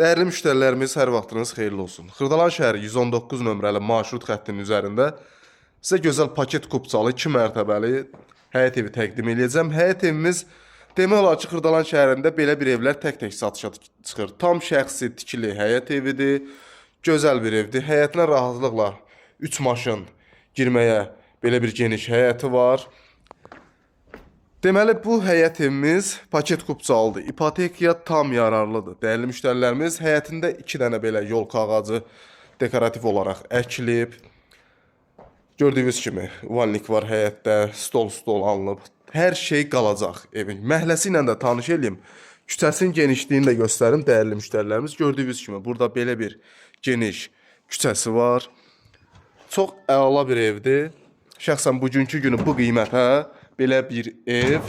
Dəyərli müştərilərimiz, hər vaxtınız xeyirli olsun. Xırdalan şəhəri 119 nömrəli marşrut xəttinin üzərində sizə gözəl paket kupçalı 2 mərtəbəli həyət evi təqdim edəcəm. Həyət evimiz demək olar ki, Xırdalan şəhərində belə bir evlər tək-tək satışa çıxır. Tam şəxsi tikili həyət evidir. Gözəl bir evdir. Həyətinə rahatlıqla 3 maşın girməyə belə bir geniş həyəti var. Deməli, bu həyət evimiz paket kupçalıdır. İpotekaya tam yararlıdır. Dəyərli müştərilərimiz, həyətində 2 dənə belə yolka ağacı dekorativ olaraq əkilib. Gördüyünüz kimi, vannik var həyətdə, stol alınıb. Hər şey qalacaq evin. Məhəlləsi ilə də tanış edeyim. Küçəsinin genişliyini də göstərim, dəyərli müştərilərimiz. Gördüyünüz kimi, burada belə bir geniş küçəsi var. Çox əla bir evdir. Şəxsən bugünkü günü bu qiymətə belə bir ev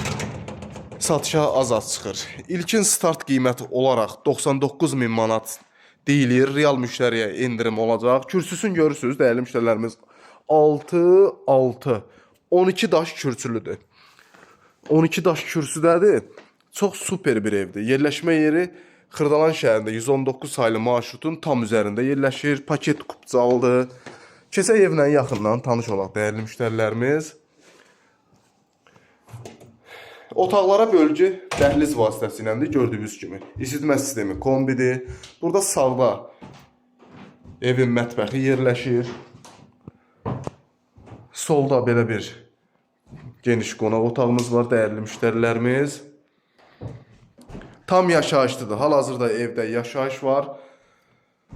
satışa az çıxır. İlkin start qiyməti olaraq 99 min manat deyilir. Real müştəriyə indirim olacaq. Kürsüsünü görürsünüz, dəyərli müştərilərimiz. 6 12 daş kürsülüdür. 12 daş kürsüdədir. Çox super bir evdir. Yerləşmə yeri Xırdalan şəhərində 119 saylı marşrutun tam üzərində yerləşir. Paket kupçalıdır. Keçək evlə yaxından tanış olaq, dəyərli müştərilərimiz. Otaqlara bölgü dəhliz vasitəsilədir, gördüyünüz kimi. İsitmə sistemi kombidir. Burada sağda evin mətbəxi yerləşir. Solda belə bir geniş qonaq otağımız var, dəyərli müştərilərimiz. Tam yaşayışlıdır. Hal-hazırda evdə yaşayış var.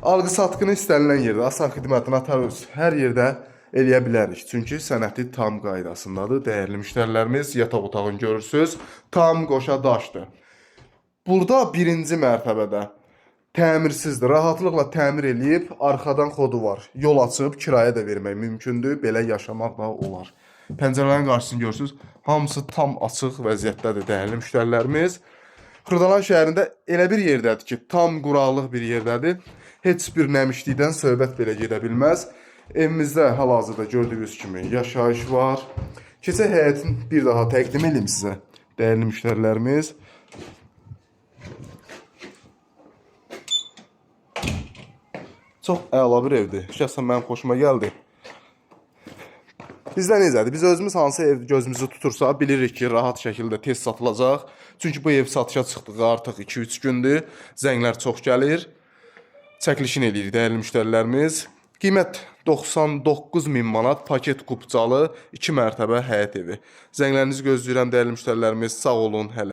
Alqı-satqını istənilən yerdə, asan xidmətini atarız. Hər yerdə eləyə bilərik. Çünki sənəti tam qaydasındadır. Dəyərli müştərilərimiz, yataq otağını görürsünüz. Tam qoşa daşdır. Burada birinci mərtəbədə təmirsizdir. Rahatlıqla təmir eləyib, arxadan xodu var. Yol açıb, kirayə də vermək mümkündür. Belə yaşamaq da olar. Pəncərələrin qarşısını görürsünüz. Hamısı tam açıq vəziyyətdədir, dəyərli müştərilərimiz. Xırdalan şəhərində elə bir yerdədir ki, tam quraqlıq bir yerdədir. Heç bir nəmişlikdən söhbət belə gedə bilməz. Evimizdə hal-hazırda gördüyünüz kimi yaşayış var. Keçək həyətin bir daha təqdim edeyim sizə, dəyərli müştərilərimiz. Çox əla bir evdir. Şəxsən mənim xoşuma gəldi. Bizdə necədir? Biz özümüz hansı ev gözümüzü tutursa bilirik ki, rahat şəkildə tez satılacaq. Çünki bu ev satışa çıxdığı artıq 2-3 gündür. Zənglər çox gəlir. Çəkilişini eləyirik, dəyərli müştərilərimiz. Qiymət 99 min manat, paket kupçalı 2 mərtəbə həyət evi. Zənglərinizi gözləyirəm, dəyərli müştərilərimiz. Sağ olun, hələ.